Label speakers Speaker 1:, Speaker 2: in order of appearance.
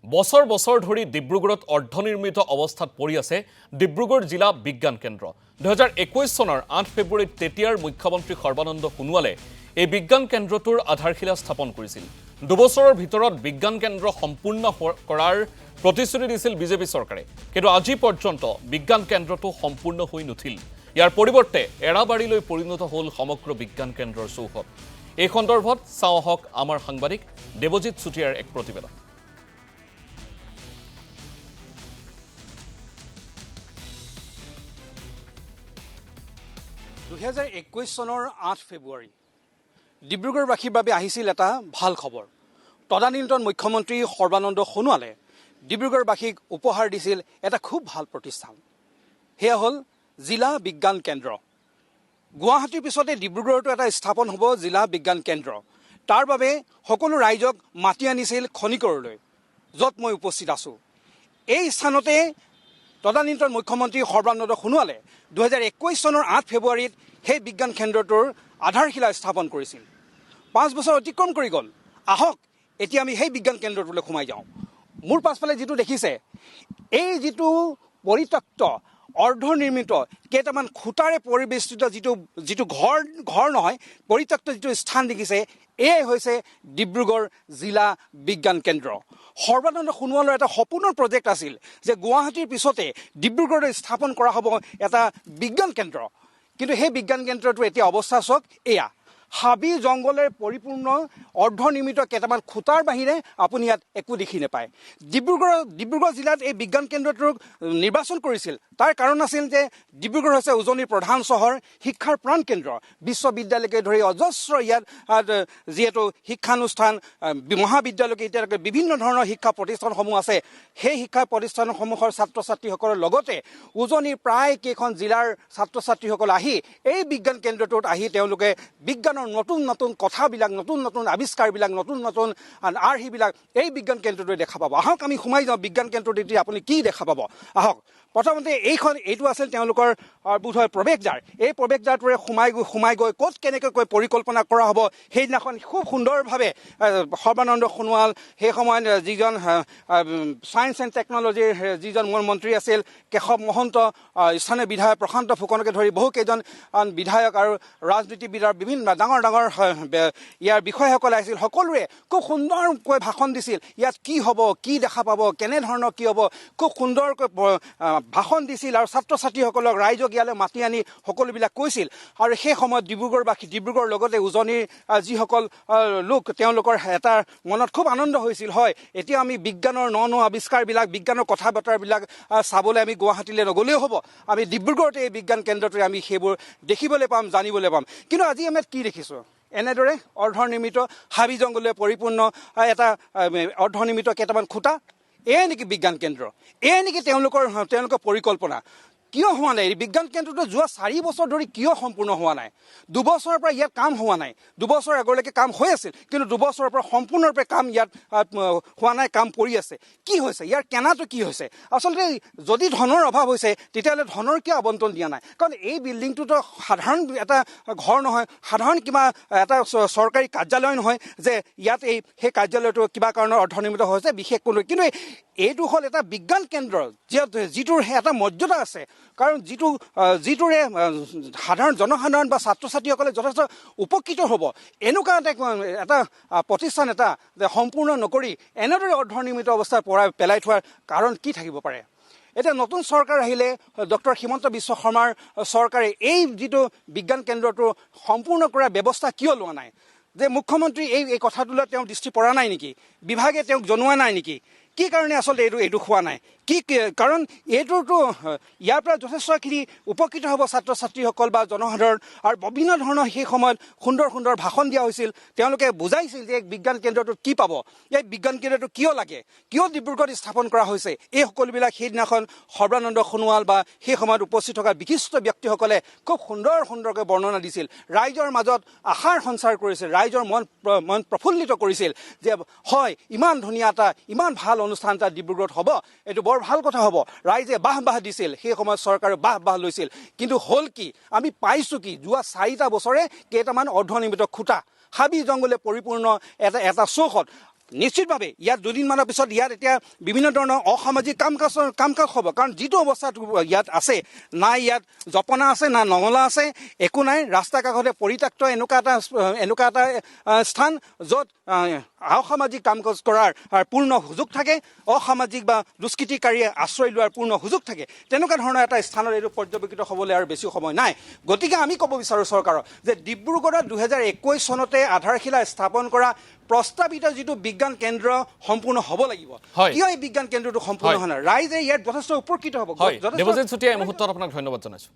Speaker 1: বছৰ বছৰ ধৰি ডিব্ৰুগড়ত অৰ্ধনিৰ্মিত অৱস্থাত পৰি আছে ডিব্ৰুগড় জিলা বিজ্ঞান কেন্দ্ৰ 2021 চনৰ 8 ফেব্ৰুৱাৰীত তেতিয়াৰ মুখ্যমন্ত্ৰী সৰ্বানন্দ সোণোৱালে এই বিজ্ঞান কেন্দ্ৰটোৰ আধাৰশিলা স্থাপন কৰিছিল। দুবছৰৰ ভিতৰত বিজ্ঞান কেন্দ্ৰ সম্পূৰ্ণ কৰাৰ প্ৰতিশ্ৰুতি দিছিল বিজেপি চৰকাৰে, কিন্তু আজি পৰ্যন্ত বিজ্ঞান কেন্দ্ৰটো সম্পূৰ্ণ হৈ নুঠিল। ইয়াৰ পৰিৱৰ্তে এৰাবাৰীলৈ পৰিণত হ'ল সমগ্ৰ বিজ্ঞান কেন্দ্ৰৰ চৌহদ। এই সন্দৰ্ভত চাওঁ আহক আমাৰ সাংবাদিক দেৱজিৎ চুতীয়াৰ এক প্ৰতিবেদন।
Speaker 2: 2021 চনৰ 8 ফেব্ৰুৱাৰী ডিব্ৰুগড়বাসীৰ বাবে আহিছিল এটা ভাল খবৰ। তদানীন্তন মুখ্যমন্ত্ৰী সৰ্বানন্দ সোণোৱালে ডিব্ৰুগড়বাসীক উপহাৰ দিছিল এটা খুব ভাল প্ৰতিষ্ঠান। সেয়া হ'ল জিলা বিজ্ঞান কেন্দ্ৰ। গুৱাহাটীৰ পিছতে ডিব্ৰুগড়তো এটা স্থাপন হ'ব জিলা বিজ্ঞান কেন্দ্ৰ। তাৰ বাবে সকলো ৰাইজক মাতি আনিছিল খনিকৰলৈ, য'ত মই উপস্থিত আছোঁ। এই স্থানতে তদানীন্তন মুখ্যমন্ত্ৰী সৰ্বানন্দ সোণোৱালে 2021 চনৰ 8 ফেব্ৰুৱাৰীত সেই বিজ্ঞান কেন্দ্ৰটোৰ আধাৰশিলা স্থাপন কৰিছিল। 5 বছৰ অতিক্ৰম কৰি গ'ল। আহক এতিয়া আমি সেই বিজ্ঞান কেন্দ্ৰটোলৈ সোমাই যাওঁ। মোৰ পাছফালে যিটো দেখিছে, এই যিটো পৰিত্যক্ত অৰ্ধনিৰ্মিত কেইটামান খুঁটাৰে পৰিবেষ্টিত যিটো ঘৰ নহয়, পৰিত্যক্ত যিটো স্থান দেখিছে, এয়াই হৈছে ডিব্ৰুগড় জিলা বিজ্ঞান কেন্দ্ৰ। সৰ্বানন্দ সোণোৱালৰ এটা সপোনৰ প্ৰজেক্ট আছিল যে গুৱাহাটীৰ পিছতে ডিব্ৰুগড়ত স্থাপন কৰা হ'ব এটা বিজ্ঞান কেন্দ্ৰ। কিন্তু সেই বিজ্ঞান কেন্দ্ৰটোৰ এতিয়া অৱস্থা চাওক, এয়া হাবি জংঘলেৰে পৰিপূৰ্ণ অৰ্ধনিৰ্মিত কেইটামান খুঁটাৰ বাহিৰে আপুনি ইয়াত একো দেখি নাপায়। ডিব্ৰুগড় জিলাত এই বিজ্ঞান কেন্দ্ৰটোক নিৰ্বাচন কৰিছিল। তাৰ কাৰণ আছিল যে ডিব্ৰুগড় হৈছে উজনিৰ প্ৰধান চহৰ, শিক্ষাৰ প্ৰাণকেন্দ্ৰ। বিশ্ববিদ্যালয়কে ধৰি অজস্ৰ ইয়াত যিহেতু শিক্ষানুষ্ঠান, মহাবিদ্যালয়কে এতিয়ালৈকে বিভিন্ন ধৰণৰ শিক্ষা প্ৰতিষ্ঠানসমূহ আছে। সেই শিক্ষা প্ৰতিষ্ঠানসমূহৰ ছাত্ৰ ছাত্ৰীসকলৰ লগতে উজনিৰ প্ৰায় কেইখন জিলাৰ ছাত্ৰ ছাত্ৰীসকল আহি এই বিজ্ঞান কেন্দ্ৰটোত আহি তেওঁলোকে বিজ্ঞানৰ নতুন নতুন কথাবিলাক, নতুন নতুন আৱিষ্কাৰবিলাক, নতুন নতুন আৰ্হিবিলাক এই বিজ্ঞান কেন্দ্ৰটোৱে দেখা পাব। আহক আমি সোমাই যাওঁ বিজ্ঞান কেন্দ্ৰটোত। এতিয়া আপুনি কি দেখা পাব আহক। প্ৰথমতে এইটো আছিল তেওঁলোকৰ বোধহয় প্ৰৱেশদ্বাৰ। এই প্ৰৱেশদ্বাৰটোৰে সোমাই গৈ ক'ত কেনেকৈ পৰিকল্পনা কৰা হ'ব সেইদিনাখন খুব সুন্দৰভাৱে সৰ্বানন্দ সোণোৱাল, সেই সময়ত যিজন ছায়েন্স এণ্ড টেকন'লজিৰ যিজন মন্ত্ৰী আছিল কেশৱ মহন্ত, স্থানীয় বিধায়ক প্ৰশান্ত ফুকনকে ধৰি বহুকেইজন বিধায়ক আৰু ৰাজনীতিবিদ আৰু বিভিন্ন ডাঙৰ ইয়াৰ বিষয়াসকল আহিছিল। সকলোৰে খুব সুন্দৰকৈ ভাষণ দিছিল। ইয়াত কি হ'ব, কি দেখা পাব, কেনেধৰণৰ কি হ'ব, খুব সুন্দৰকৈ ভাষণ দিছিল আৰু ছাত্ৰ ছাত্ৰীসকলক, ৰাইজক ইয়ালৈ মাতি আনি সকলোবিলাক কৈছিল। আৰু সেই সময়ত ডিব্ৰুগড়ৰ লগতে উজনিৰ যিসকল লোক, তেওঁলোকৰ এটা মনত খুব আনন্দ হৈছিল। হয়, এতিয়া আমি বিজ্ঞানৰ ন আৱিষ্কাৰবিলাক, বিজ্ঞানৰ কথা বতৰাবিলাক চাবলৈ আমি গুৱাহাটীলৈ নগ'লেও হ'ব। আমি ডিব্ৰুগড়তে এই বিজ্ঞান কেন্দ্ৰটোৱে আমি সেইবোৰ দেখিবলৈ পাম, জানিবলৈ পাম। কিন্তু আজি আমি কি দেখিছোঁ? এনেদৰে অৰ্ধনিৰ্মিত হাবি জংঘলেৰে পৰিপূৰ্ণ এটা অৰ্ধনিৰ্মিত কেইটামান খুঁটা। এয়াই নেকি বিজ্ঞান কেন্দ্ৰ? এয়াই নেকি তেওঁলোকৰ পৰিকল্পনা? কিয় হোৱা নাই? এই বিজ্ঞান কেন্দ্ৰটো যোৱা 4 বছৰ ধৰি কিয় সম্পূৰ্ণ হোৱা নাই? 2 বছৰৰ পৰা ইয়াত কাম হোৱা নাই। 2 বছৰ আগলৈকে কাম হৈ আছিল, কিন্তু 2 বছৰৰ পৰা সম্পূৰ্ণৰূপে কাম ইয়াত হোৱা নাই, কাম পৰি আছে। কি হৈছে? ইয়াৰ কেনাটো কি হৈছে? আচলতে যদি ধনৰ অভাৱ হৈছে, তেতিয়াহ'লে ধনৰ কিয় আবণ্টন দিয়া নাই? কাৰণ এই বিল্ডিংটোতো সাধাৰণ এটা ঘৰ নহয়, সাধাৰণ কিবা এটা চৰকাৰী কাৰ্যালয় নহয় যে ইয়াত সেই কাৰ্যালয়টো কিবা কাৰণত অৰ্ধনিৰ্মিত হৈছে বিশেষ কোনো। কিন্তু এইটো হ'ল এটা বিজ্ঞান কেন্দ্ৰ, যিটোৰ এটা মৰ্যাদা আছে। কাৰণ যিটোৰে জনসাধাৰণ বা ছাত্ৰ ছাত্ৰীসকলে যথেষ্ট উপকৃত হ'ব। এনেকুৱা এটা প্ৰতিষ্ঠান এটা সম্পূৰ্ণ নকৰি এনেদৰে অৰ্ধনিৰ্মিত অৱস্থাত পেলাই থোৱাৰ কাৰণ কি থাকিব পাৰে? এতিয়া নতুন চৰকাৰ আহিলে, ডক্টৰ হিমন্ত বিশ্ব শৰ্মাৰ চৰকাৰে এই যিটো বিজ্ঞান কেন্দ্ৰটো সম্পূৰ্ণ কৰাৰ ব্যৱস্থা কিয় লোৱা নাই? যে মুখ্যমন্ত্ৰী এই কথাটোলৈ তেওঁ দৃষ্টি পৰা নাই নেকি? বিভাগে তেওঁক জনোৱা নাই নেকি? কি কাৰণে আচলতে এইটো হোৱা নাই? কাৰণ এইটোতো ইয়াৰ পৰা যথেষ্টখিনি উপকৃত হ'ব ছাত্ৰ ছাত্ৰীসকল বা জনসাধাৰণ। আৰু বিভিন্ন ধৰণৰ সেই সময়ত সুন্দৰ ভাষণ দিয়া হৈছিল। তেওঁলোকে বুজাইছিল যে বিজ্ঞান কেন্দ্ৰটোত কি পাব, এই বিজ্ঞান কেন্দ্ৰটো কিয় লাগে, কিয় ডিব্ৰুগড়ত স্থাপন কৰা হৈছে। এই সকলোবিলাক সেইদিনাখন সৰ্বানন্দ সোণোৱাল বা সেই সময়ত উপস্থিত থকা বিশিষ্ট ব্যক্তিসকলে খুব সুন্দৰকৈ বৰ্ণনা দিছিল। ৰাইজৰ মাজত আশাৰ সঞ্চাৰ কৰিছিল, ৰাইজৰ মন প্ৰফুল্লিত কৰিছিল যে হয়, ইমান ধুনীয়া এটা, ইমান ভাল অনুষ্ঠান এটা ডিব্ৰুগড়ত হ'ব, এইটো বৰ ভাল কথা হ'ব। ৰাইজে বাহ দিছিল, সেই সময়ত চৰকাৰে বাহ লৈছিল। কিন্তু হ'ল কি? আমি পাইছোঁ কি? যোৱা 4টা বছৰে কেইটামান অৰ্ধনিৰ্মিত খুঁটা, হাবি জংঘলে পৰিপূৰ্ণ এটা চৌহদ। নিশ্চিতভাৱে ইয়াত দুদিনমানৰ পিছত ইয়াত এতিয়া বিভিন্ন ধৰণৰ অসামাজিক কাম কাজ হ'ব কাৰণ যিটো অৱস্থাত ইয়াত আছে নাই ইয়াত জপনা আছে না নঙলা আছে একো নাই ৰাস্তা কাষতে পৰিত্যক্ত এনেকুৱা এটা স্থান য'ত অসামাজিক কাম কাজ কৰাৰ পূৰ্ণ সুযোগ থাকে অসামাজিক বা দুষ্কৃতিকাৰীয়ে আশ্ৰয় লোৱাৰ পূৰ্ণ সুযোগ থাকে তেনেকুৱা ধৰণৰ এটা স্থানত এইটো পৰ্যবেক্ষিত হ'বলৈ আৰু বেছি সময় নাই গতিকে আমি ক'ব বিচাৰোঁ চৰকাৰক যে ডিব্ৰুগড়ত 2021 চনতে আধাৰশিলা স্থাপন কৰা প্ৰস্তাৱিত যিটো বিজ্ঞান কেন্দ্ৰ সম্পূৰ্ণ হ'ব লাগিব কিয় এই বিজ্ঞান কেন্দ্ৰটো সম্পূৰ্ণ হোৱা নাই ৰাইজে ইয়াত যথেষ্ট উপকৃত হ'ব
Speaker 1: দেৱজিৎ চুতীয়া এই মুহূৰ্তত আপোনাক ধন্যবাদ জনাইছোঁ